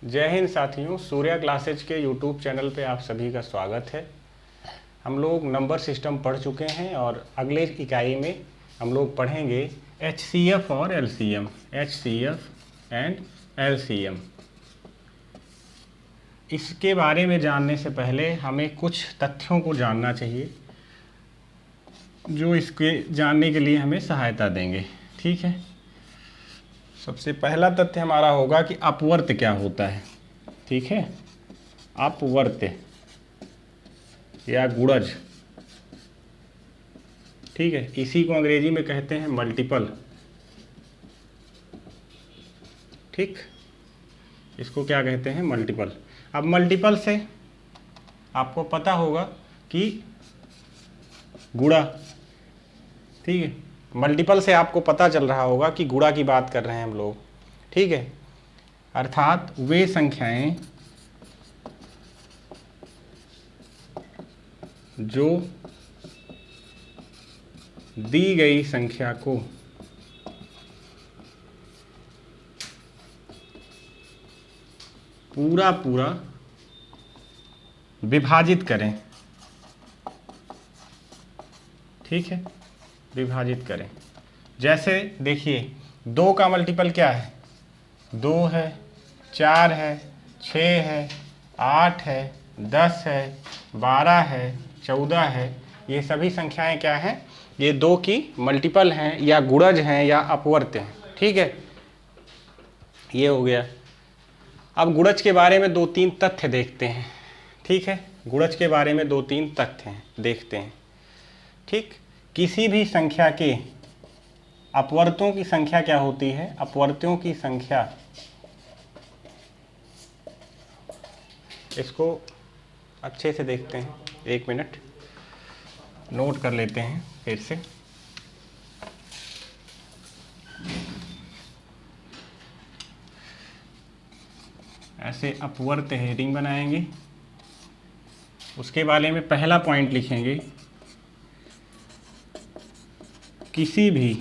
जय हिंद साथियों, सूर्या क्लासेज के यूट्यूब चैनल पे आप सभी का स्वागत है। हम लोग नंबर सिस्टम पढ़ चुके हैं और अगले इकाई में हम लोग पढ़ेंगे HCF और LCM, HCF एंड LCM। इसके बारे में जानने से पहले हमें कुछ तथ्यों को जानना चाहिए जो इसके जानने के लिए हमें सहायता देंगे। ठीक है, सबसे पहला तथ्य हमारा होगा कि अपवर्त क्या होता है। ठीक है, अपवर्त या गुणज, ठीक है, इसी को अंग्रेजी में कहते हैं मल्टीपल। ठीक, इसको क्या कहते हैं? मल्टीपल। अब मल्टीपल से आपको पता होगा कि गुणा, ठीक है, मल्टीपल से आपको पता चल रहा होगा कि गुणा की बात कर रहे हैं हम लोग। ठीक है, अर्थात वे संख्याएं जो दी गई संख्या को पूरा पूरा विभाजित करें। ठीक है, विभाजित करें। जैसे देखिए, 2 का मल्टीपल क्या है? 2 है, 4 है, 6 है, 8 है, 10 है, 12 है, 14 है। ये सभी संख्याएं क्या हैं? ये 2 की मल्टीपल हैं या गुणज हैं या अपवर्त हैं। ठीक है, ये हो गया। अब गुणज के बारे में 2-3 तथ्य देखते हैं। ठीक है, गुणज के बारे में 2-3 तथ्य हैं, देखते हैं। ठीक, किसी भी संख्या के अपवर्तों की संख्या क्या होती है? अपवर्तों की संख्या, इसको अच्छे से देखते हैं, 1 मिनट नोट कर लेते हैं फिर से। ऐसे अपवर्त हेडिंग बनाएंगे, उसके बारे में पहला पॉइंट लिखेंगे, किसी भी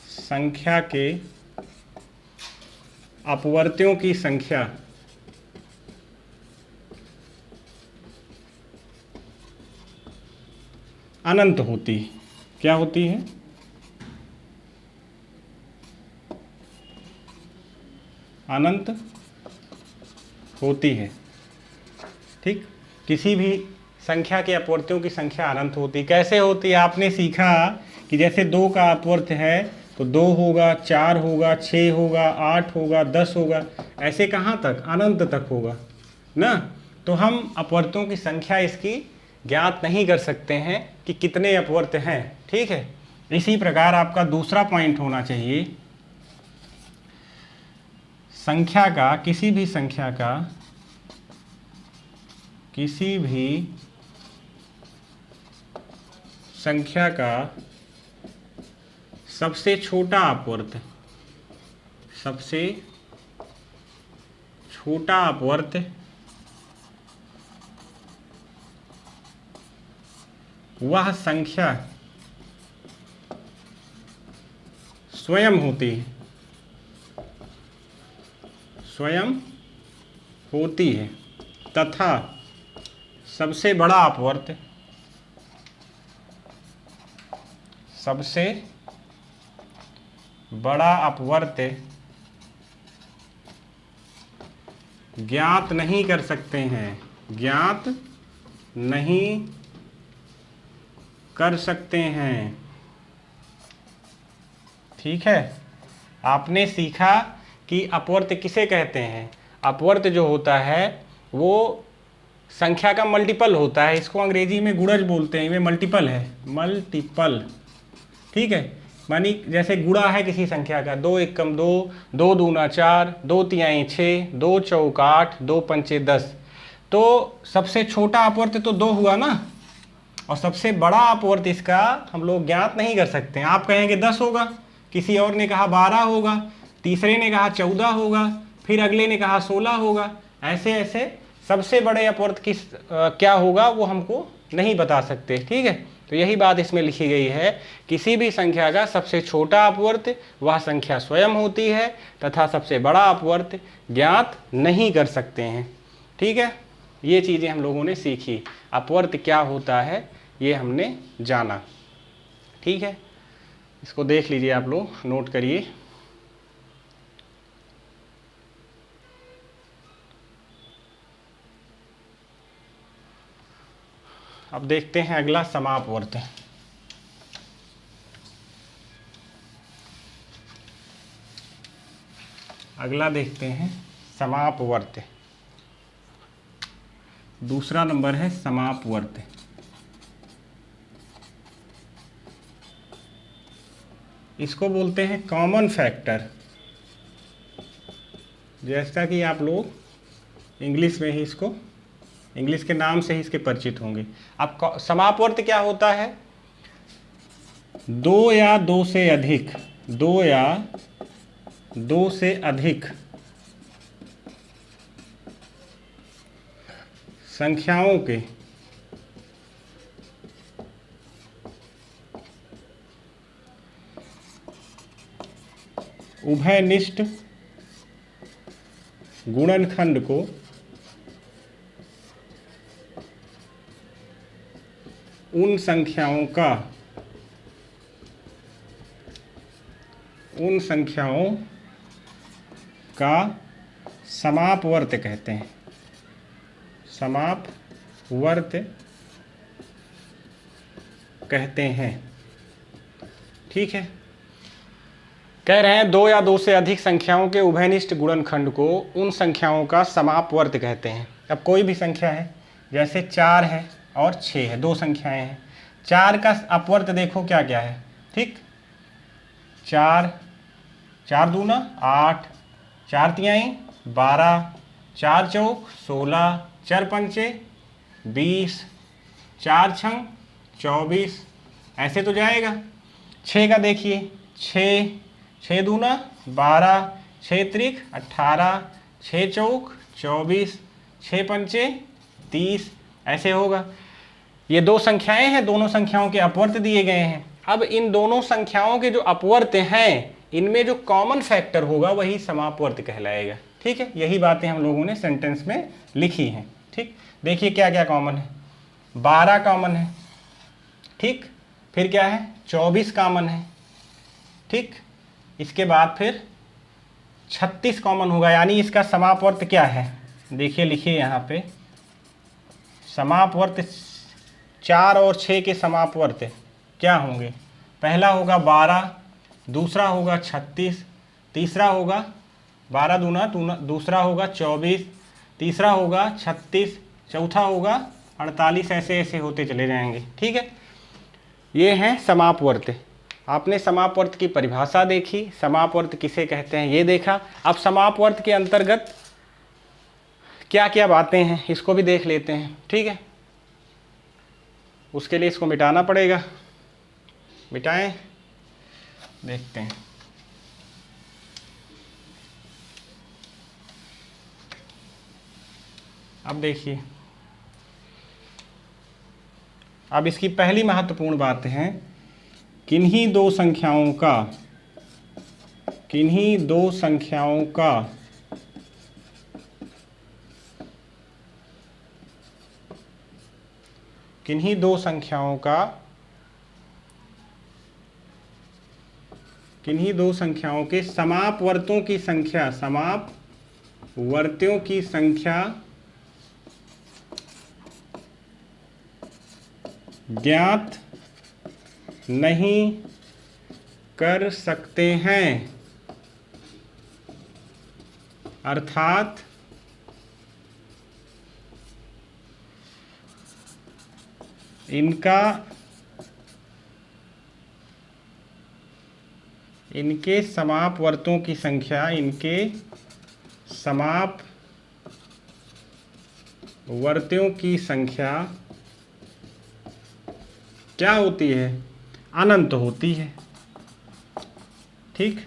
संख्या के अपवर्त्यों की संख्या अनंत होती है। क्या होती है? अनंत होती है। ठीक, किसी भी संख्या के अपवर्त्यों की संख्या अनंत होती है। कैसे होती है? आपने सीखा कि जैसे 2 का अपवर्त है तो 2 होगा, 4 होगा, 6 होगा, 8 होगा, 10 होगा, ऐसे कहाँ तक? अनंत तक होगा ना। तो हम अपवर्तों की संख्या इसकी ज्ञात नहीं कर सकते हैं कि कितने अपवर्त हैं। ठीक है, इसी प्रकार आपका दूसरा पॉइंट होना चाहिए, संख्या का, किसी भी संख्या का, किसी भी संख्या का सबसे छोटा अपवर्त, सबसे छोटा अपवर्त वह संख्या स्वयं होती है, स्वयं होती है, तथा सबसे बड़ा अपवर्त, सबसे बड़ा अपवर्त ज्ञात नहीं कर सकते हैं, ज्ञात नहीं कर सकते हैं। ठीक है, आपने सीखा कि अपवर्त किसे कहते हैं? अपवर्त जो होता है वो संख्या का मल्टीपल होता है, इसको अंग्रेजी में गुणज बोलते हैं, ये मल्टीपल है, मल्टीपल। ठीक है, मानी जैसे गुणा है किसी संख्या का, 2 एकम 2, 2 दूना 4, 2 तिहाई 6, 2 चौक 8, 2 पंचे 10। तो सबसे छोटा अपवर्त तो 2 हुआ ना, और सबसे बड़ा अपवर्त इसका हम लोग ज्ञात नहीं कर सकते हैं। आप कहेंगे 10 होगा, किसी और ने कहा 12 होगा, तीसरे ने कहा 14 होगा, फिर अगले ने कहा 16 होगा। ऐसे ऐसे सबसे बड़े अपवर्त किस क्या होगा वो हमको नहीं बता सकते। ठीक है, तो यही बात इसमें लिखी गई है, किसी भी संख्या का सबसे छोटा अपवर्त वह संख्या स्वयं होती है तथा सबसे बड़ा अपवर्त ज्ञात नहीं कर सकते हैं। ठीक है, ये चीज़ें हम लोगों ने सीखी, अपवर्त क्या होता है ये हमने जाना। ठीक है, इसको देख लीजिए, आप लोग नोट करिए। अब देखते हैं अगला समापवर्त। अगला देखते हैं समापवर्त। दूसरा नंबर है समापवर्त। इसको बोलते हैं कॉमन फैक्टर, जैसा कि आप लोग इंग्लिश में ही इसको, इंग्लिश के नाम से ही इसके परिचित होंगे। अब समापवर्त क्या होता है? दो या दो से अधिक, दो या दो से अधिक संख्याओं के उभयनिष्ठ गुणनखंड को उन संख्याओं का समापवर्त कहते हैं। समापवर्त कहते हैं। ठीक है, कह रहे हैं दो या दो से अधिक संख्याओं के उभयनिष्ठ गुणनखंड को उन संख्याओं का समापवर्त कहते हैं। अब कोई भी संख्या है, जैसे 4 है और 6 है, दो संख्याएं हैं। 4 का अपवर्त देखो क्या क्या है। ठीक, 4, 4 दूना 8, 4 तिहाई 12, 4 चौक 16, 4 पंचे 20, 4 छंग 24, ऐसे तो जाएगा। 6 का देखिए, 6 दूना 12, 6 त्रिक 18, 6 चौक 24, 6 पंचे 30, ऐसे होगा। ये दो संख्याएं हैं, दोनों संख्याओं के अपवर्त दिए गए हैं। अब इन दोनों संख्याओं के जो अपवर्त हैं, इनमें जो कॉमन फैक्टर होगा वही समापवर्त कहलाएगा। ठीक है, यही बातें हम लोगों ने सेंटेंस में लिखी हैं। ठीक, देखिए क्या क्या कॉमन है। 12 कॉमन है। ठीक, फिर क्या है, 24 कॉमन है। ठीक, इसके बाद फिर 36 कॉमन होगा, यानी इसका समापवर्त क्या है, देखिए लिखिए यहाँ पे। समापवर्त 4 और 6 के समापवर्त क्या होंगे? पहला होगा 12, दूसरा होगा 36, तीसरा होगा 12 दूना, दूसरा होगा 24, तीसरा होगा 36, चौथा होगा 48, ऐसे ऐसे होते चले जाएंगे। ठीक है, ये हैं समापवर्त। आपने समापवर्त की परिभाषा देखी, समापवर्त किसे कहते हैं ये देखा। अब समापवर्त के अंतर्गत क्या क्या बातें हैं इसको भी देख लेते हैं। ठीक है, उसके लिए इसको मिटाना पड़ेगा। मिटाएं, देखते हैं। अब देखिए, अब इसकी पहली महत्वपूर्ण बात है, किन्हीं दो संख्याओं के समापवर्तों की संख्या ज्ञात नहीं कर सकते हैं, अर्थात इनके समापवर्तों की संख्या, इनके समापवर्तों की संख्या क्या होती है? अनंत होती है। ठीक,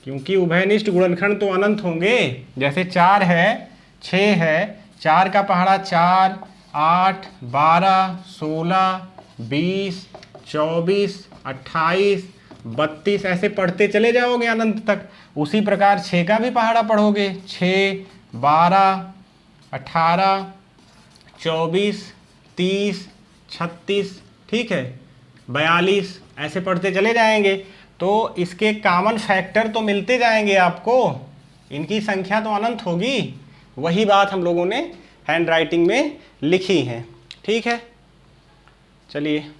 क्योंकि उभयनिष्ठ गुणनखंड तो अनंत होंगे। जैसे 4 है, 6 है, 4 का पहाड़ा 4, 8, 12, 16, 20, 24, 28, 32 ऐसे पढ़ते चले जाओगे अनंत तक। उसी प्रकार 6 का भी पहाड़ा पढ़ोगे, 6, 12, 18, 24, 30, 36, ठीक है, 42 ऐसे पढ़ते चले जाएंगे। तो इसके कॉमन फैक्टर तो मिलते जाएंगे आपको, इनकी संख्या तो अनंत होगी। वही बात हम लोगों ने हैंड राइटिंग में लिखी है, ठीक है। चलिए,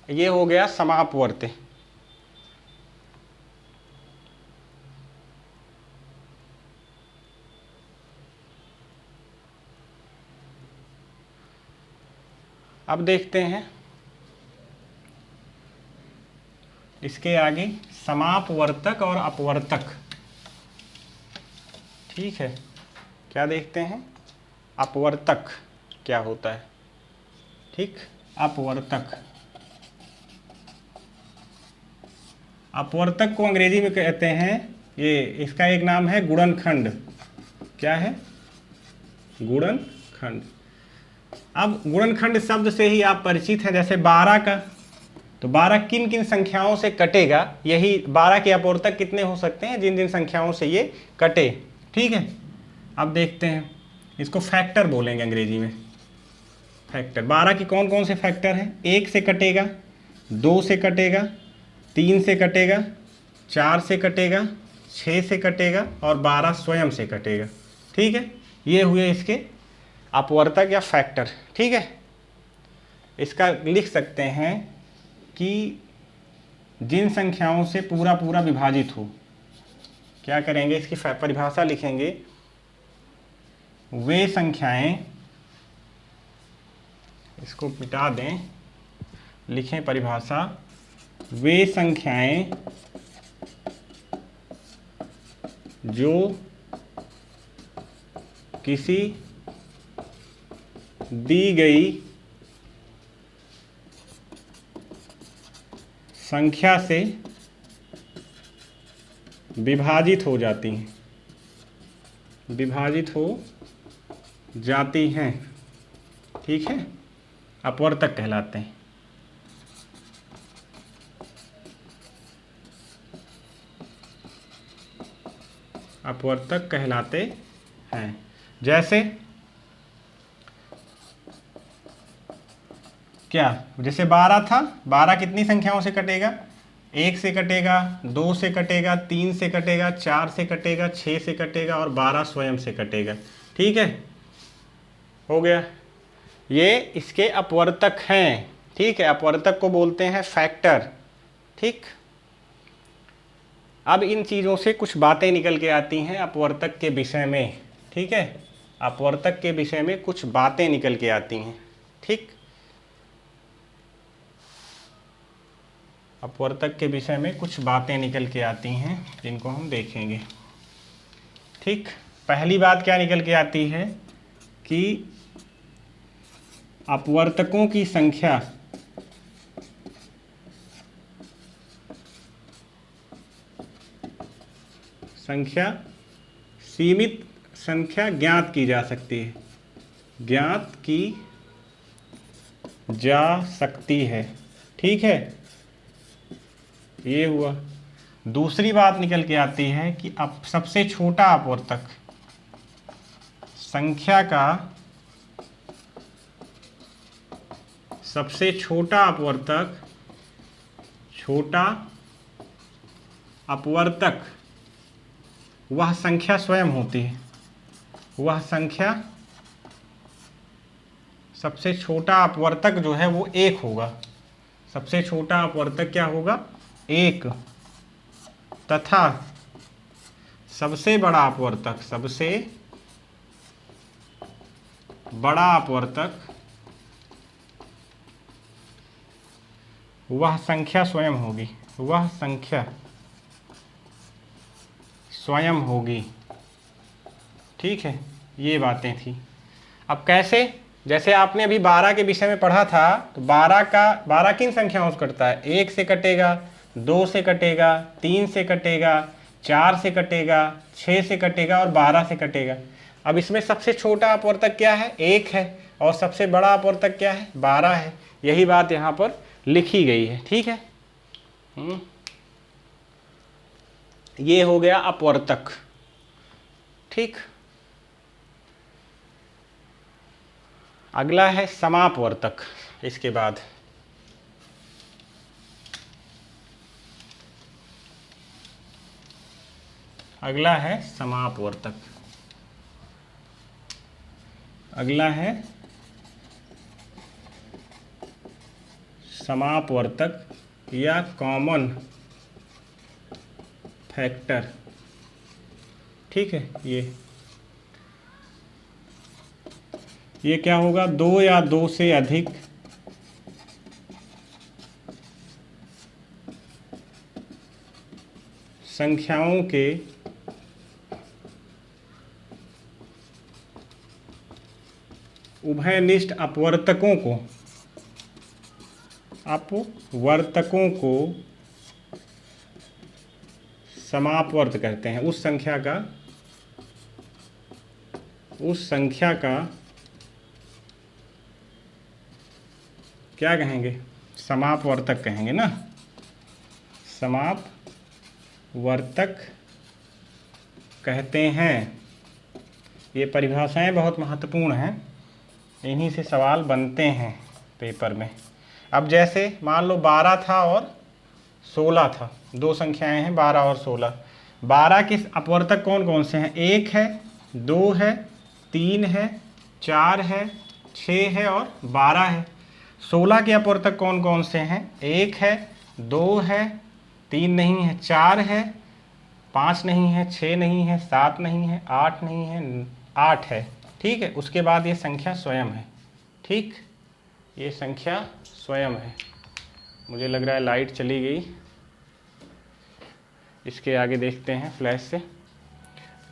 ये हो गया समापवर्त। अब देखते हैं इसके आगे समापवर्तक और अपवर्तक, ठीक है। क्या देखते हैं, अपवर्तक क्या होता है, ठीक। अपवर्तक, अपवर्तक को अंग्रेजी में कहते हैं, ये इसका एक नाम है गुणनखंड। क्या है, गुणनखंड। अब गुणनखंड शब्द से ही आप परिचित हैं, जैसे 12 का, तो 12 किन किन संख्याओं से कटेगा, यही 12 के अपवर्तक कितने हो सकते हैं, जिन जिन संख्याओं से ये कटे, ठीक है। अब देखते हैं, इसको फैक्टर बोलेंगे अंग्रेजी में, फैक्टर। 12 की कौन कौन से फैक्टर हैं, 1 से कटेगा, 2 से कटेगा, 3 से कटेगा, 4 से कटेगा, 6 से कटेगा और 12 स्वयं से कटेगा, ठीक है। ये हुए इसके अपवर्तक या फैक्टर, ठीक है। इसका लिख सकते हैं कि जिन संख्याओं से पूरा पूरा विभाजित हो, क्या करेंगे, इसकी परिभाषा लिखेंगे, वे संख्याएं, इसको मिटा दें, लिखें परिभाषा, वे संख्याएं जो किसी दी गई संख्या से विभाजित हो जाती हैं, विभाजित हो जाती हैं, ठीक है, अपवर्तक कहलाते हैं। अपवर्तक कहलाते हैं। जैसे क्या, जैसे 12 था, 12 कितनी संख्याओं से कटेगा, 1 से कटेगा, 2 से कटेगा, 3 से कटेगा, 4 से कटेगा, 6 से कटेगा और 12 स्वयं से कटेगा, ठीक है, हो गया। ये इसके अपवर्तक हैं, ठीक है। अपवर्तक को बोलते हैं फैक्टर, ठीक। अब इन चीज़ों से कुछ बातें निकल के आती हैं अपवर्तक के विषय में, ठीक है। अपवर्तक के विषय में कुछ बातें निकल के आती हैं, ठीक। अपवर्तक के विषय में कुछ बातें निकल के आती हैं जिनको हम देखेंगे, ठीक। पहली बात क्या निकल के आती है कि अपवर्तकों की संख्या सीमित संख्या ज्ञात की जा सकती है, ज्ञात की जा सकती है, ठीक है, ये हुआ। दूसरी बात निकल के आती है कि अब सबसे छोटा अपवर्तक, संख्या का सबसे छोटा अपवर्तक, छोटा अपवर्तक वह संख्या स्वयं होती है, वह संख्या, सबसे छोटा अपवर्तक जो है वो 1 होगा, सबसे छोटा अपवर्तक क्या होगा, 1, तथा सबसे बड़ा अपवर्तक, सबसे बड़ा अपवर्तक वह संख्या स्वयं होगी, वह संख्या स्वयं होगी, ठीक है। ये बातें थी। अब कैसे, जैसे आपने अभी 12 के विषय में पढ़ा था, तो 12 किन संख्याओं से कटता है, 1 से कटेगा, 2 से कटेगा, 3 से कटेगा, 4 से कटेगा, 6 से कटेगा और 12 से कटेगा। अब इसमें सबसे छोटा अपवर्तक क्या है, 1 है, और सबसे बड़ा अपवर्तक क्या है, 12 है। यही बात यहाँ पर लिखी गई है, ठीक है। ये हो गया अपवर्तक, ठीक। अगला है समापवर्तक। इसके बाद अगला है समापवर्तक। अगला है समापवर्तक या कॉमन फैक्टर, ठीक है। ये क्या होगा, 2 या 2 से अधिक संख्याओं के उभयनिष्ठ अपवर्तकों को समापवर्त कहते हैं। उस संख्या का क्या कहेंगे, समापवर्तक कहेंगे ना। समापवर्तक कहते हैं। ये परिभाषाएं बहुत महत्वपूर्ण हैं, इन्हीं से सवाल बनते हैं पेपर में। अब जैसे मान लो 12 था और 16 था, दो संख्याएं हैं 12 और 16। 12 के अपवर्तक कौन कौन से हैं, 1 है, 2 है, 3 है, 4 है, 6 है और 12 है। 16 के अपवर्तक कौन कौन से हैं, 1 है, 2 है, 3 नहीं है, 4 है, 5 नहीं है, 6 नहीं है, 7 नहीं है, 8 नहीं है, 8 है, ठीक है। उसके बाद ये संख्या स्वयं है, ठीक। ये संख्या स्वयं है। मुझे लग रहा है लाइट चली गई, इसके आगे देखते हैं फ्लैश से।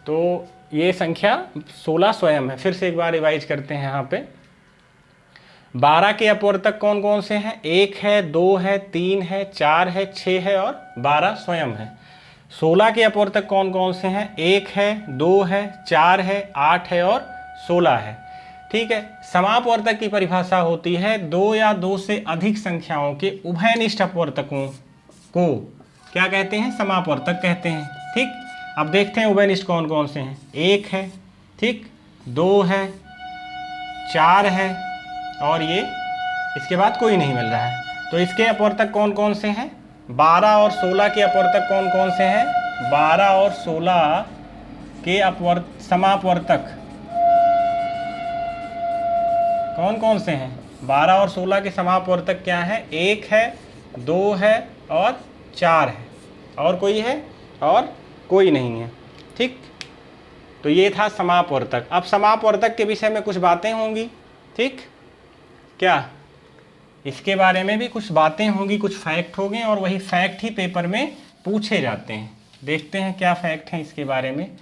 तो ये संख्या 16 स्वयं है। फिर से एक बार रिवाइज करते हैं। यहाँ पे 12 के अपवर्तक कौन कौन से हैं, 1 है, 2 है, 3 है, 4 है, 6 है और 12 स्वयं है। 16 के अपवर्तक कौन कौन से हैं, 1 है, 2 है, 4 है, 8 है और 16 है, ठीक है। समापवर्तक की परिभाषा होती है 2 या 2 से अधिक संख्याओं के उभयनिष्ठ अपवर्तकों को क्या कहते हैं, समापवर्तक कहते हैं, ठीक। अब देखते हैं उभयनिष्ठ कौन कौन से हैं। 1 है, ठीक, 2 है, 4 है और ये इसके बाद कोई नहीं मिल रहा है। तो इसके अपवर्तक कौन कौन से हैं, 12 और 16 के अपवर्तक कौन कौन से हैं, 12 और 16 के समापवर्तक कौन कौन से हैं, 12 और 16 के समापवर्तक क्या है, 1 है, 2 है और 4 है और कोई है और कोई नहीं है, ठीक। तो ये था समापवर्तक। अब समापवर्तक के विषय में कुछ बातें होंगी, ठीक, क्या इसके बारे में भी कुछ बातें होंगी, कुछ फैक्ट होंगे और वही फैक्ट ही पेपर में पूछे जाते हैं। देखते हैं क्या फैक्ट हैं इसके बारे में।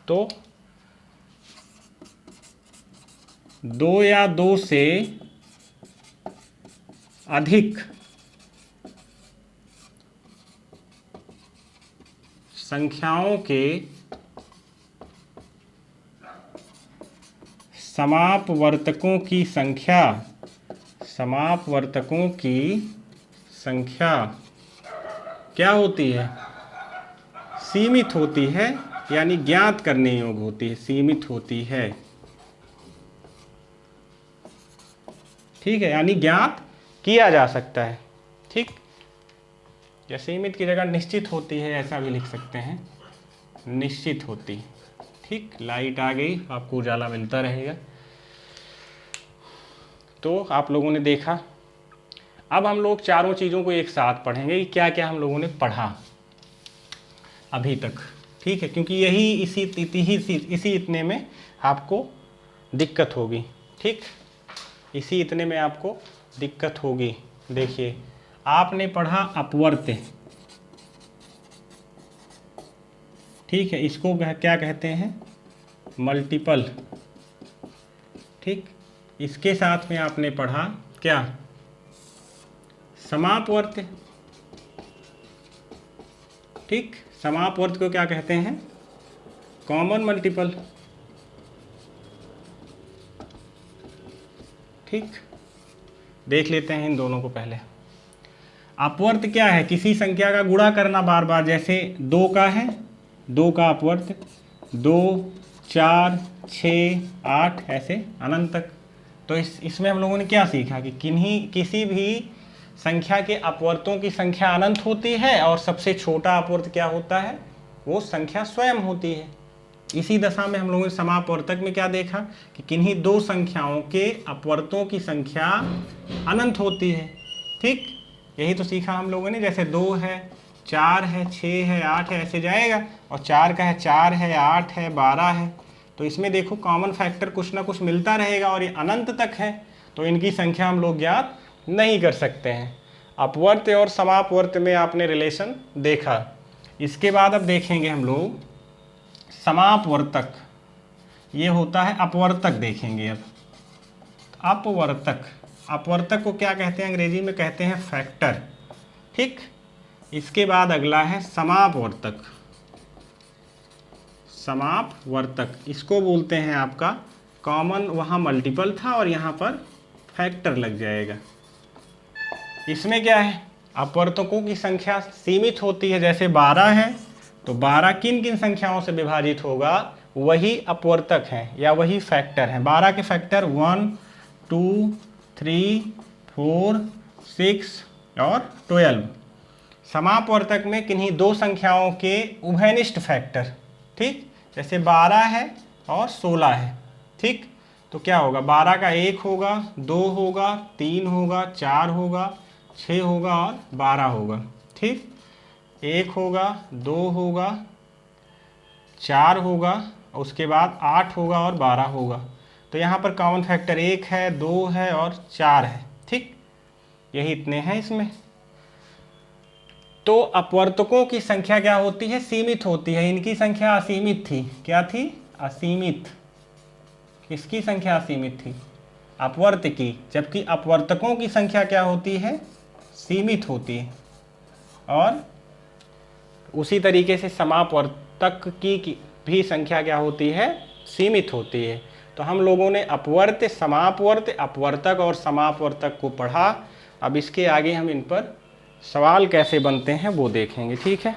तो 2 या 2 से अधिक संख्याओं के समापवर्तकों की संख्या क्या होती है, सीमित होती है, यानी ज्ञात करने योग्य होती है, सीमित होती है, ठीक है। यानी ज्ञात किया जा सकता है, ठीक। या सीमित की जगह निश्चित होती है, ऐसा भी लिख सकते हैं, निश्चित होती, ठीक। लाइट आ गई, आपको उजाला मिलता रहेगा। तो आप लोगों ने देखा। अब हम लोग चारों चीज़ों को एक साथ पढ़ेंगे कि क्या क्या हम लोगों ने पढ़ा अभी तक, ठीक है। क्योंकि यही इसी इतने में आपको दिक्कत होगी, ठीक। इसी इतने में आपको दिक्कत होगी। देखिए, आपने पढ़ा अपवर्त, ठीक है। इसको क्या कहते हैं, मल्टीपल, ठीक। इसके साथ में आपने पढ़ा क्या, समापवर्त, ठीक। समापवर्त को क्या कहते हैं, कॉमन मल्टीपल, ठीक, देख लेते हैं इन दोनों को पहले। अपवर्त क्या है? किसी संख्या का गुणा करना बार बार, जैसे 2 का है, 2 का अपवर्त 2, 4, 6, 8 ऐसे अनंत तक। तो इसमें हम लोगों ने क्या सीखा कि किसी भी संख्या के अपवर्तों की संख्या अनंत होती है और सबसे छोटा अपवर्त क्या होता है? वो संख्या स्वयं होती है। इसी दशा में हम लोगों ने समापवर्तक में क्या देखा कि किन्हीं दो संख्याओं के अपवर्तों की संख्या अनंत होती है। ठीक, यही तो सीखा हम लोगों ने। जैसे 2 है, 4 है, 6 है, 8 है, ऐसे जाएगा। और 4 का है 4 है, 8 है, 12 है। तो इसमें देखो कॉमन फैक्टर कुछ ना कुछ मिलता रहेगा और ये अनंत तक है, तो इनकी संख्या हम लोग ज्ञात नहीं कर सकते हैं। अपवर्त और समापवर्त में आपने रिलेशन देखा। इसके बाद अब देखेंगे हम लोग समापवर्तक। ये होता है अपवर्तक, देखेंगे अब अपवर्तक। अपवर्तक को क्या कहते हैं? अंग्रेजी में कहते हैं फैक्टर। ठीक, इसके बाद अगला है समापवर्तक। समापवर्तक इसको बोलते हैं आपका कॉमन, वहाँ मल्टीपल था और यहाँ पर फैक्टर लग जाएगा। इसमें क्या है? अपवर्तकों की संख्या सीमित होती है। जैसे 12 है तो 12 किन किन संख्याओं से विभाजित होगा? वही अपवर्तक हैं या वही फैक्टर हैं। 12 के फैक्टर 1, 2, 3, 4, 6 और 12। समापवर्तक में किन्हीं दो संख्याओं के उभयनिष्ठ फैक्टर। ठीक, जैसे 12 है और 16 है। ठीक, तो क्या होगा? 12 का 1 होगा, 2 होगा, 3 होगा, 4 होगा, 6 होगा और 12 होगा। ठीक, 1 होगा, 2 होगा, 4 होगा, उसके बाद 8 होगा और 12 होगा। तो यहाँ पर कॉमन फैक्टर 1 है, 2 है और 4 है। ठीक, यही इतने हैं इसमें। तो अपवर्तकों की संख्या क्या होती है? सीमित होती है। इनकी संख्या असीमित थी। क्या थी? असीमित। किसकी संख्या असीमित थी? अपवर्त की। जबकि अपवर्तकों की संख्या क्या होती है? सीमित होती है। और उसी तरीके से समापवर्तक की भी संख्या क्या होती है? सीमित होती है। तो हम लोगों ने अपवर्त, समापवर्त, अपवर्तक और समापवर्तक को पढ़ा। अब इसके आगे हम इन पर सवाल कैसे बनते हैं वो देखेंगे। ठीक है,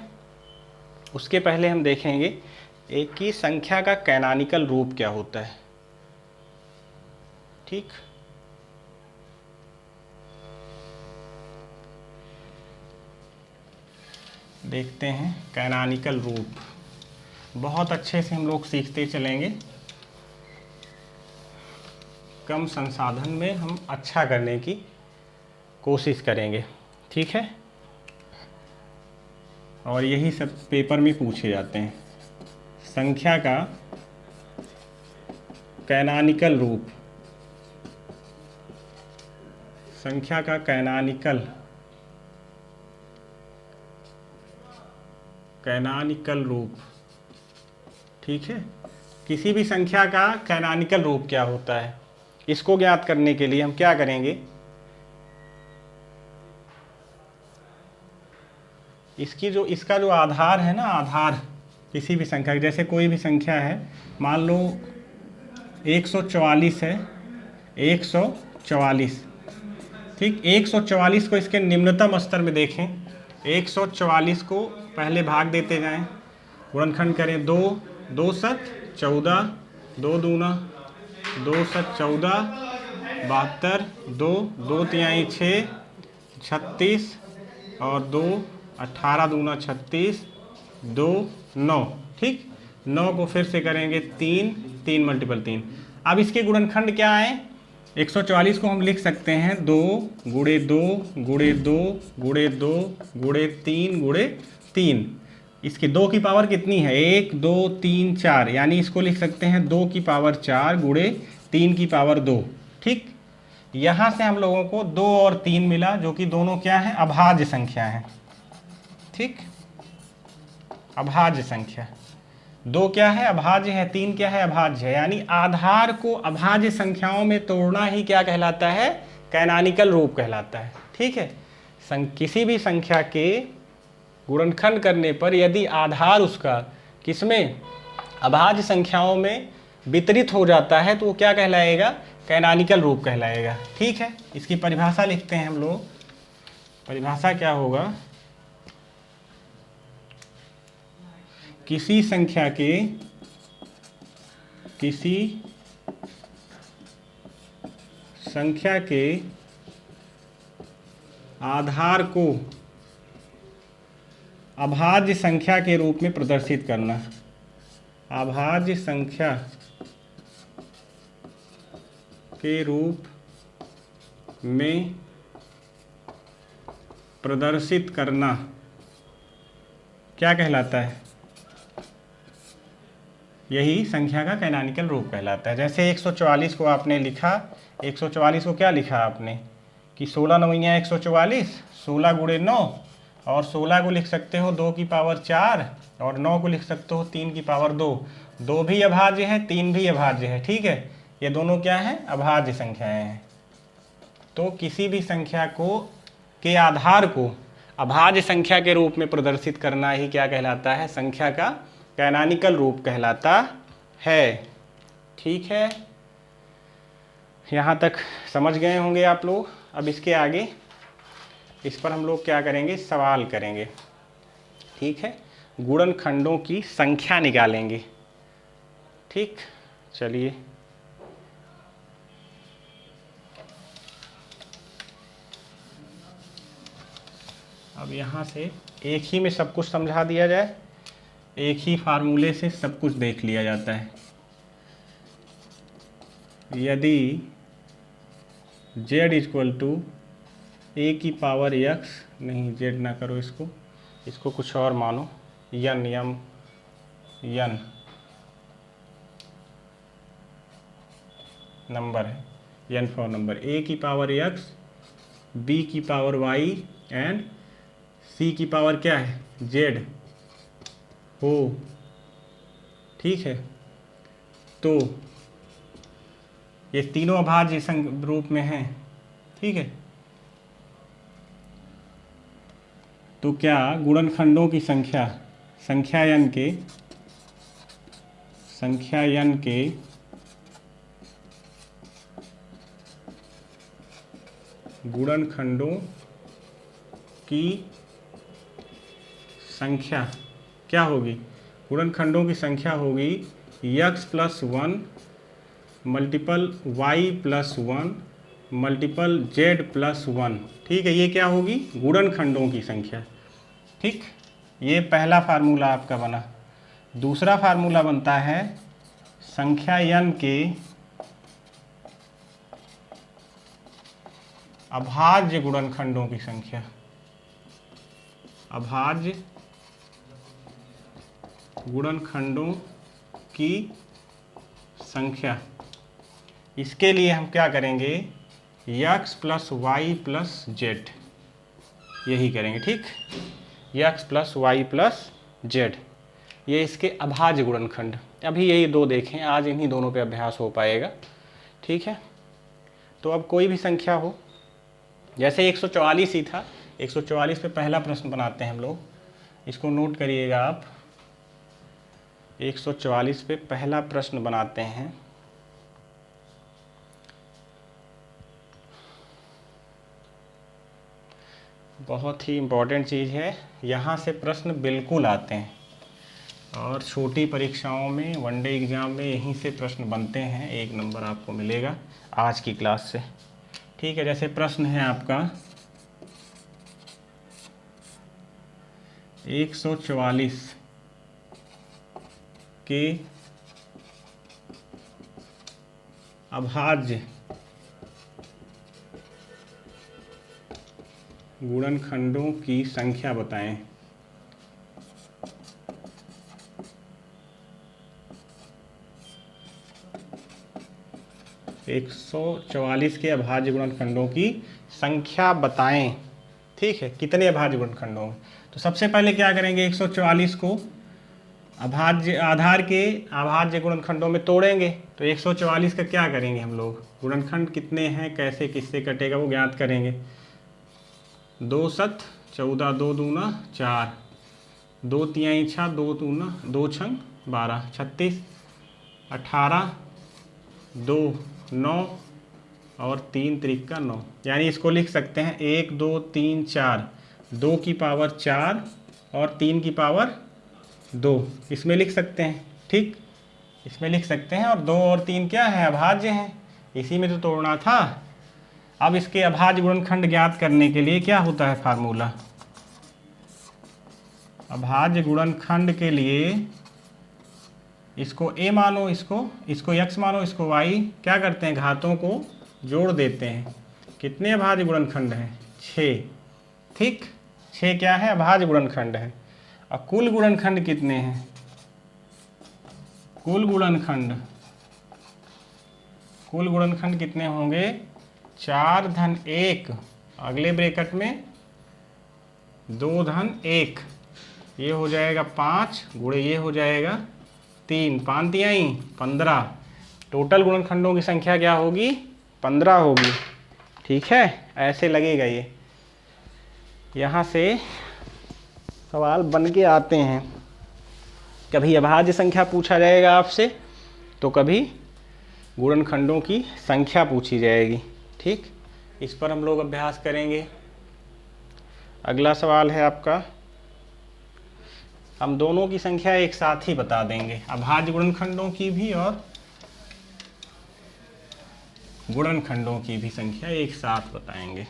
उसके पहले हम देखेंगे एक की संख्या का कैनोनिकल रूप क्या होता है। ठीक, देखते हैं कैनोनिकल रूप। बहुत अच्छे से हम लोग सीखते चलेंगे। कम संसाधन में हम अच्छा करने की कोशिश करेंगे। ठीक है, और यही सब पेपर में पूछे जाते हैं। संख्या का कैनोनिकल रूप, संख्या का कैनोनिकल रूप। ठीक है, किसी भी संख्या का कैनोनिकल रूप क्या होता है, इसको ज्ञात करने के लिए हम क्या करेंगे? इसका जो आधार है ना, आधार किसी भी संख्या, जैसे कोई भी संख्या है, मान लो 144 है, 144। ठीक, 144 को इसके निम्नतम स्तर में देखें। 144 को पहले भाग देते जाएं, गुणनखंड करें। 2, 2 सत 14, 2 दूना 2 सत 14, 72, 2, 2 तिहाई 6, 36 और 2, 18 दूना 36, 2, 9। ठीक, 9 को फिर से करेंगे 3, 3 मल्टीपल 3। अब इसके गुणनखंड क्या आए? 144 को हम लिख सकते हैं 2 गुणे 2 गुणे 2 गुणे 2 गुणे 3 गुणे 3। इसकी 2 की पावर कितनी है? 1, 2, 3, 4, यानी इसको लिख सकते हैं 2 की पावर 4 गुणे 3 की पावर 2। ठीक, यहाँ से हम लोगों को 2 और 3 मिला, जो कि दोनों क्या है? अभाज्य संख्या है। ठीक, अभाज्य संख्या। 2 क्या है? अभाज्य है। 3 क्या है? अभाज्य है। यानी आधार को अभाज्य संख्याओं में तोड़ना ही क्या कहलाता है? कैनोनिकल रूप कहलाता है। ठीक है, किसी भी संख्या के गुणनखंड करने पर यदि आधार उसका किसमें? अभाज्य संख्याओं में वितरित हो जाता है तो वो क्या कहलाएगा? कैनॉनिकल रूप कहलाएगा। ठीक है, इसकी परिभाषा लिखते हैं हम लोग। परिभाषा क्या होगा, किसी संख्या के आधार को अभाज्य संख्या के रूप में प्रदर्शित करना। अभाज्य संख्या के रूप में प्रदर्शित करना क्या कहलाता है? यही संख्या का कैनॉनिकल रूप कहलाता है। जैसे 144 को आपने लिखा, 144 को क्या लिखा आपने कि 16 नौइयाँ 144, 16 गुणे 9, और 16 को लिख सकते हो 2 की पावर 4, और 9 को लिख सकते हो 3 की पावर 2। 2 भी अभाज्य है, 3 भी अभाज्य है। ठीक है, ये दोनों क्या हैं? अभाज्य संख्याएं हैं। तो किसी भी संख्या के आधार को अभाज्य संख्या के रूप में प्रदर्शित करना ही क्या कहलाता है? संख्या का कैनॉनिकल रूप कहलाता है। ठीक है, यहाँ तक समझ गए होंगे आप लोग। अब इसके आगे इस पर हम लोग क्या करेंगे? सवाल करेंगे। ठीक है, गुणनखंडों की संख्या निकालेंगे। ठीक, चलिए। अब यहाँ से एक ही में सब कुछ समझा दिया जाए, एक ही फार्मूले से सब कुछ देख लिया जाता है। यदि z इक्वल टू a की पावर x, नहीं z ना करो, इसको कुछ और मानो, n नंबर है, n फॉर नंबर, a की पावर x, b की पावर y एंड c की पावर क्या है? z हो। ठीक है, तो ये तीनों अभाज्य रूप में हैं। ठीक है, तो क्या गुणनखंडों की संख्या n के गुणनखंडों की संख्या क्या होगी? गुणनखंडों की संख्या होगी x plus 1 multiple y plus 1 multiple z plus 1। ठीक है, ये क्या होगी? गुणनखंडों की संख्या। ठीक, ये पहला फार्मूला आपका बना। दूसरा फार्मूला बनता है संख्या n के अभाज्य गुणनखंडों की संख्या। अभाज्य गुणनखंडों की संख्या, इसके लिए हम क्या करेंगे? x plus y plus z, यही करेंगे। ठीक, x plus y plus z, ये इसके अभाज्य गुणनखंड। अभी यही दो देखें, आज इन्हीं दोनों पे अभ्यास हो पाएगा। ठीक है, तो अब कोई भी संख्या हो, जैसे 144 ही था, 144 पे पहला प्रश्न बनाते हैं हम लोग, इसको नोट करिएगा आप। 144 पे पहला प्रश्न बनाते हैं। बहुत ही इम्पोर्टेंट चीज़ है, यहाँ से प्रश्न बिल्कुल आते हैं और छोटी परीक्षाओं में, वनडे एग्ज़ाम में यहीं से प्रश्न बनते हैं। 1 नंबर आपको मिलेगा आज की क्लास से। ठीक है, जैसे प्रश्न है आपका 144 के अभाज्य गुणनखंडों की संख्या बताएं। एक 144 के अभाज्य गुणनखंडों की संख्या बताएं। ठीक है, कितने अभाज्य गुणनखंडों में? तो सबसे पहले क्या करेंगे? 144 को अभाज्य आधार के अभाज्य गुणनखंडों में तोड़ेंगे। तो 144 का क्या करेंगे हम लोग? गुणनखंड कितने हैं, कैसे किससे कटेगा, वो ज्ञात करेंगे। 2 7 14, 2 दूना 4, 2 तिहाई 6, 2 दूना 2 छंग 12, 36, 18, 2 9, और 3 त्रिक का 9, यानी इसको लिख सकते हैं 1 2 3 4, 2 की पावर 4 और 3 की पावर 2, इसमें लिख सकते हैं। ठीक, इसमें लिख सकते हैं। और 2 और 3 क्या है, अभाज्य हैं, इसी में तो तोड़ना था। अब इसके अभाज्य गुणनखंड ज्ञात करने के लिए क्या होता है फार्मूला, अभाज्य गुणनखंड के लिए इसको a मानो, इसको x मानो, इसको y, क्या करते हैं घातों को जोड़ देते हैं। कितने अभाज्य गुणनखंड हैं, 6। ठीक, 6 क्या है, अभाज्य गुणनखंड है। और कुल गुणनखंड कितने हैं, कुल गुणनखंड कितने होंगे, 4 धन 1, अगले ब्रैकेट में 2 धन 1, ये हो जाएगा 5 गुणे ये हो जाएगा 3, 5 तिहाई 15। टोटल गुणनखंडों की संख्या क्या होगी, 15 होगी। ठीक है, ऐसे लगेगा ये। यहाँ से सवाल बन के आते हैं, कभी अभाज्य संख्या पूछा जाएगा आपसे, तो कभी गुणनखंडों की संख्या पूछी जाएगी। ठीक, इस पर हम लोग अभ्यास करेंगे। अगला सवाल है आपका, हम दोनों की संख्या एक साथ ही बता देंगे, अभाज्य गुणनखंडों की भी और गुणनखंडों की भी संख्या एक साथ बताएंगे।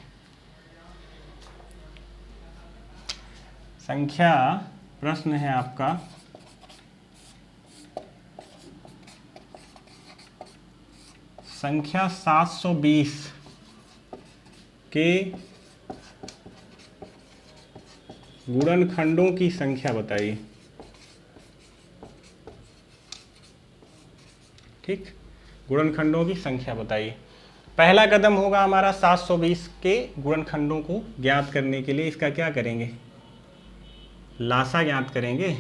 संख्या प्रश्न है आपका संख्या 720 के गुणनखंडों की संख्या बताइए। ठीक, गुणनखंडों की संख्या बताइए। पहला कदम होगा हमारा 720 के गुणनखंडों को ज्ञात करने के लिए, इसका क्या करेंगे, लासा ज्ञात करेंगे।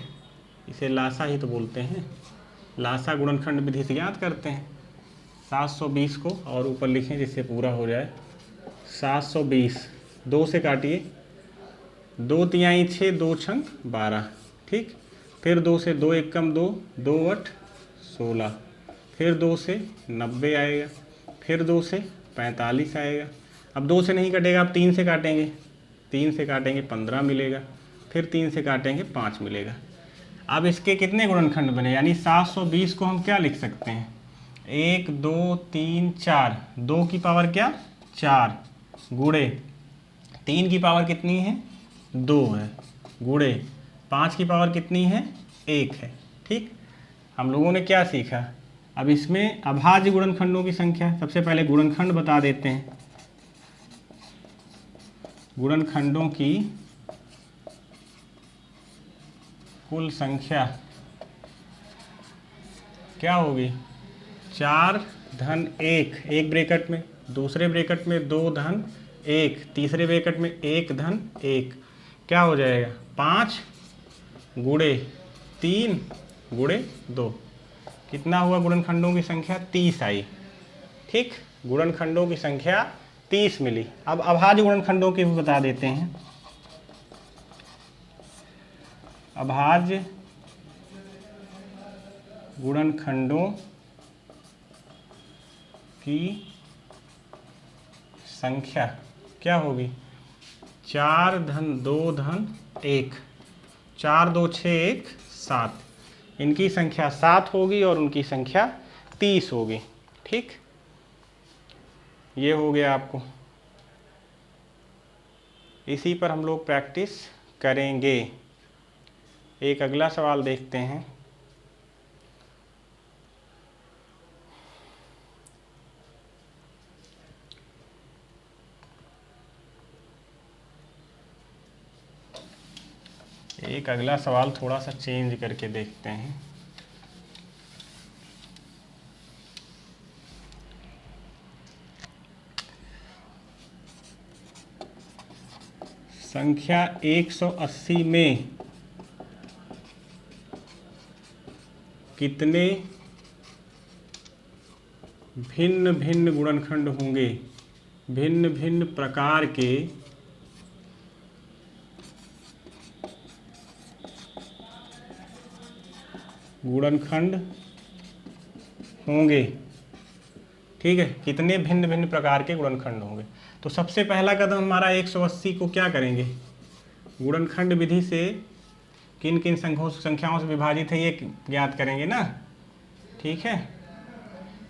इसे लासा ही तो बोलते हैं, लासा गुणनखंड विधि से ज्ञात करते हैं। 720 को और ऊपर लिखें जिससे पूरा हो जाए, 720, 2 से काटिए, 2 तिहाई 6, 2 छंग 12। ठीक, फिर 2 से 2 एक कम 2, 2 8 16, फिर 2 से 90 आएगा, फिर 2 से 45 आएगा। अब 2 से नहीं कटेगा, अब 3 से काटेंगे, 3 से काटेंगे 15 मिलेगा, फिर 3 से काटेंगे 5 मिलेगा। अब इसके कितने गुणनखंड बने, यानी 720 को हम क्या लिख सकते हैं, 1 2 3 4, 2 की पावर क्या 4, गुणे 3 की पावर कितनी है 2 है, गुणे 5 की पावर कितनी है 1 है। ठीक, हम लोगों ने क्या सीखा, अब इसमें अभाज्य गुणनखंडों की संख्या, सबसे पहले गुणनखंड बता देते हैं। गुणनखंडों की कुल संख्या क्या होगी, 4 धन 1, एक ब्रैकेट में, दूसरे ब्रैकेट में 2 धन 1, तीसरे ब्रैकेट में 1 धन 1, क्या हो जाएगा 5 गुणे 3 गुणे 2, कितना हुआ गुणनखंडों की संख्या 30 आई। ठीक, गुणनखंडों की संख्या 30 मिली। अब अभाज्य गुणनखंडों की भी बता देते हैं। अभाज्य गुणनखंडों की संख्या क्या होगी, 4 धन 2 धन 1, 4 2 6 1 7, इनकी संख्या 7 होगी और उनकी संख्या 30 होगी। ठीक, ये हो गया आपको, इसी पर हम लोग प्रैक्टिस करेंगे। एक अगला सवाल देखते हैं। एक अगला सवाल थोड़ा सा चेंज करके देखते हैं। संख्या 180 में कितने भिन्न भिन्न गुणनखंड होंगे, भिन्न भिन्न प्रकार के गुणनखंड होंगे। ठीक है, कितने भिन्न भिन्न प्रकार के गुणनखंड होंगे। तो सबसे पहला कदम हमारा 180 को क्या करेंगे, गुणनखंड विधि से किन किन संख्याओं से विभाजित है ये ज्ञात करेंगे ना। ठीक है,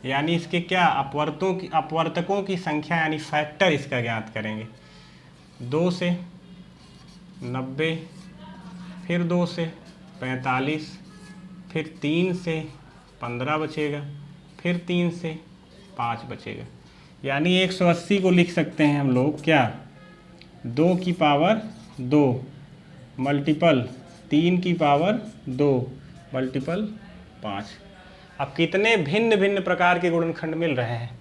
यानी इसके क्या अपवर्तकों की संख्या यानी फैक्टर इसका ज्ञात करेंगे। 2 से 90, फिर 2 से 45, फिर 3 से 15 बचेगा, फिर 3 से 5 बचेगा। यानी 180 को लिख सकते हैं हम लोग क्या, 2 की पावर 2 मल्टीपल 3 की पावर 2 मल्टीपल 5। अब कितने भिन्न भिन्न प्रकार के गुणनखंड मिल रहे हैं।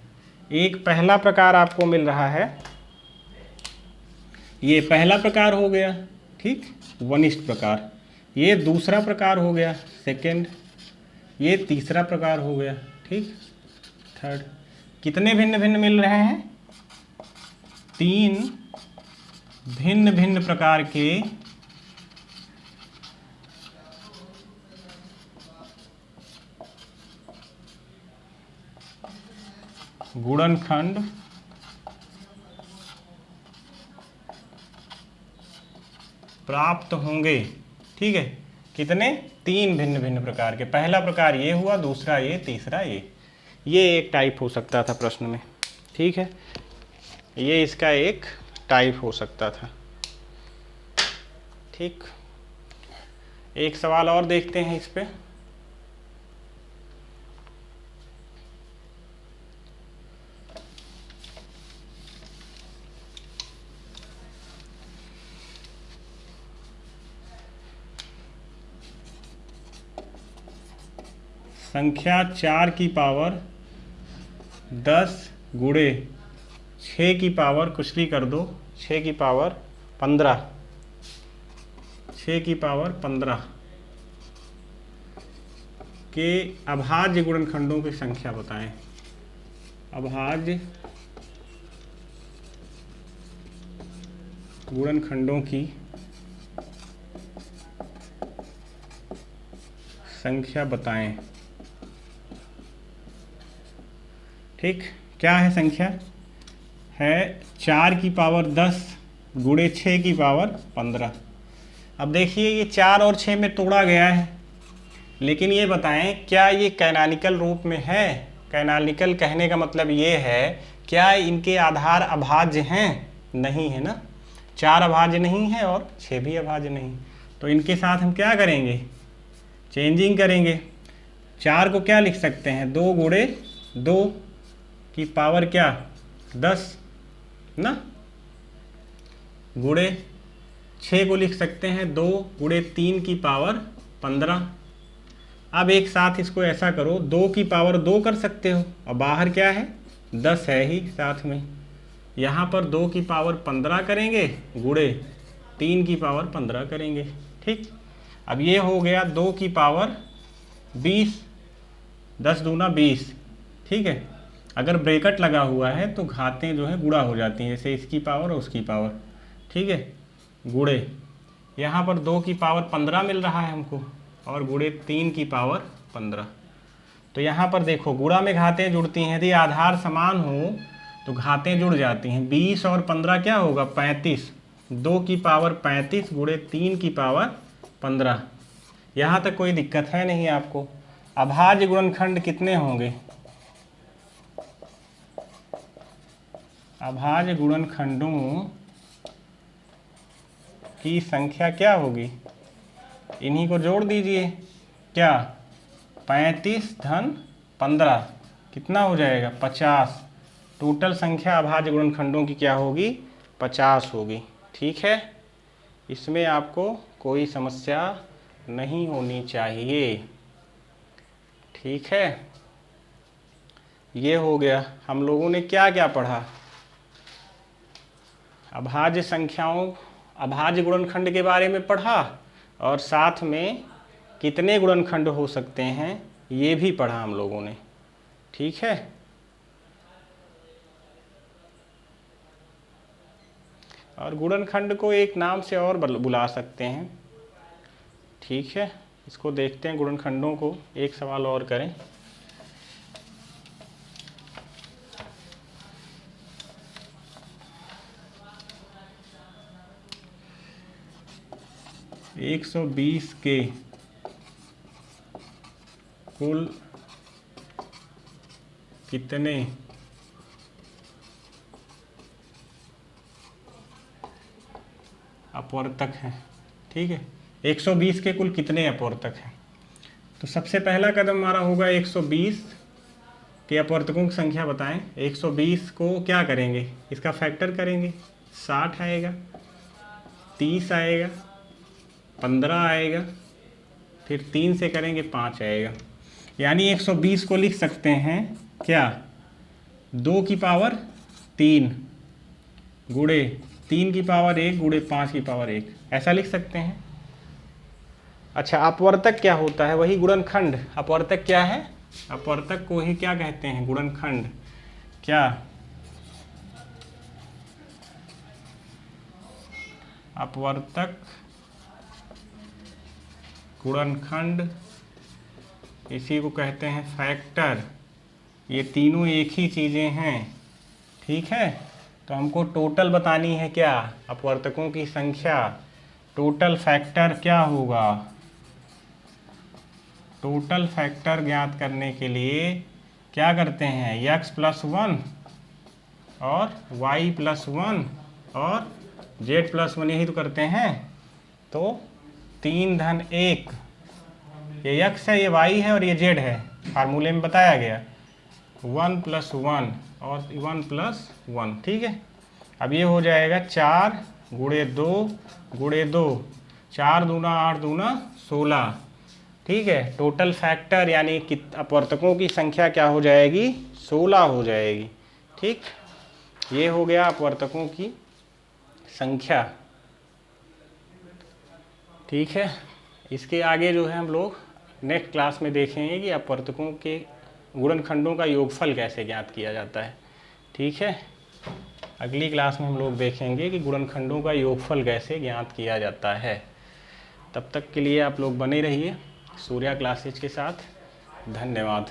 एक पहला प्रकार आपको मिल रहा है, ये पहला प्रकार हो गया, ठीक, वनिष्ठ प्रकार। ये दूसरा प्रकार हो गया, सेकंड। ये तीसरा प्रकार हो गया, ठीक, थर्ड। कितने भिन्न भिन्न मिल रहे हैं, 3 भिन्न भिन्न प्रकार के गुणनखंड प्राप्त होंगे। ठीक है, कितने, 3 भिन्न भिन्न प्रकार के। पहला प्रकार ये हुआ, दूसरा ये, तीसरा ये एक टाइप हो सकता था प्रश्न में। ठीक है, ये इसका एक टाइप हो सकता था। ठीक, एक सवाल और देखते हैं इस पे। संख्या 4 की पावर 10 गुणे 6 की पावर कुछ भी कर दो, 6 की पावर 15, 6 की पावर 15 के अभाज्य गुणनखंडों की संख्या बताएं। अभाज्य गुणनखंडों की संख्या बताएं। ठीक, क्या है संख्या, है 4 की पावर 10 गुणे 6 की पावर 15। अब देखिए ये 4 और 6 में तोड़ा गया है, लेकिन ये बताएं क्या ये कैनॉनिकल रूप में है। कैनॉनिकल कहने का मतलब ये है क्या इनके आधार अभाज्य हैं, नहीं है ना। 4 अभाज्य नहीं है और 6 भी अभाज्य नहीं, तो इनके साथ हम क्या करेंगे, चेंजिंग करेंगे। 4 को क्या लिख सकते हैं, 2 गुणे 2 की पावर क्या 10 ना, गुणे 6 को लिख सकते हैं 2 गुणे 3 की पावर 15। अब एक साथ इसको ऐसा करो, 2 की पावर 2 कर सकते हो और बाहर क्या है 10 है ही साथ में। यहाँ पर 2 की पावर 15 करेंगे गुणे 3 की पावर 15 करेंगे। ठीक, अब ये हो गया 2 की पावर 20, 10 दूना 20। ठीक है, अगर ब्रैकेट लगा हुआ है तो घातें जो है गुणा हो जाती हैं, जैसे इसकी पावर और उसकी पावर। ठीक है, गुणे यहाँ पर 2 की पावर 15 मिल रहा है हमको और गुणे 3 की पावर 15। तो यहाँ पर देखो गुणा में घातें जुड़ती हैं, यदि आधार समान हो तो घातें जुड़ जाती हैं। 20 और 15 क्या होगा 35, 2 की पावर 35 गुणे 3 की पावर 15। यहाँ तक कोई दिक्कत है नहीं आपको। अभाज्य गुणनखंड कितने होंगे, अभाज्य गुणनखंडों की संख्या क्या होगी, इन्हीं को जोड़ दीजिए। क्या 35 धन 15 कितना हो जाएगा 50। टोटल संख्या अभाज्य गुणनखंडों की क्या होगी 50 होगी। ठीक है, इसमें आपको कोई समस्या नहीं होनी चाहिए। ठीक है, ये हो गया। हम लोगों ने क्या क्या पढ़ा, अभाज्य संख्याओं, अभाज्य गुणनखंड के बारे में पढ़ा और साथ में कितने गुणनखंड हो सकते हैं ये भी पढ़ा हम लोगों ने। ठीक है, और गुणनखंड को एक नाम से और बुला सकते हैं। ठीक है, इसको देखते हैं गुणनखंडों को। एक सवाल और करें। 120 के कुल कितने अपवर्तक हैं। ठीक है, 120 के कुल कितने अपवर्तक हैं। तो सबसे पहला कदम हमारा होगा 120 के अपवर्तकों की संख्या बताएं। 120 को क्या करेंगे, इसका फैक्टर करेंगे। 60 आएगा, 30 आएगा, 15 आएगा, फिर 3 से करेंगे 5 आएगा। यानी 120 को लिख सकते हैं क्या, 2 की पावर 3 गुणे 3 की पावर 1 गुणे 5 की पावर 1, ऐसा लिख सकते हैं। अच्छा, अपवर्तक क्या होता है, वही गुणनखंड। अपवर्तक क्या है, अपवर्तक को ही क्या कहते हैं, गुणनखंड। क्या अपवर्तक, गुणनखंड, इसी को कहते हैं फैक्टर। ये तीनों एक ही चीज़ें हैं। ठीक है, तो हमको टोटल बतानी है क्या, अपवर्तकों की संख्या। टोटल फैक्टर क्या होगा, टोटल फैक्टर ज्ञात करने के लिए क्या करते हैं, x + 1 और y + 1 और z + 1, यही तो करते हैं। तो 3 धन 1, ये x है, ये y है और ये z है, फार्मूले में बताया गया। 1 + 1 और 1 + 1। ठीक है, अब ये हो जाएगा 4 गुणे 2 गुणे 2, 4 दूना 8 दूना 16। ठीक है, टोटल फैक्टर यानी अपवर्तकों की संख्या क्या हो जाएगी, 16 हो जाएगी। ठीक, ये हो गया अपवर्तकों की संख्या। ठीक है, इसके आगे जो है हम लोग नेक्स्ट क्लास में देखेंगे कि अपवर्तकों के गुणनखंडों का योगफल कैसे ज्ञात किया जाता है। ठीक है, अगली क्लास में हम लोग देखेंगे कि गुणनखंडों का योगफल कैसे ज्ञात किया जाता है। तब तक के लिए आप लोग बने रहिए सूर्या क्लासेज के साथ। धन्यवाद।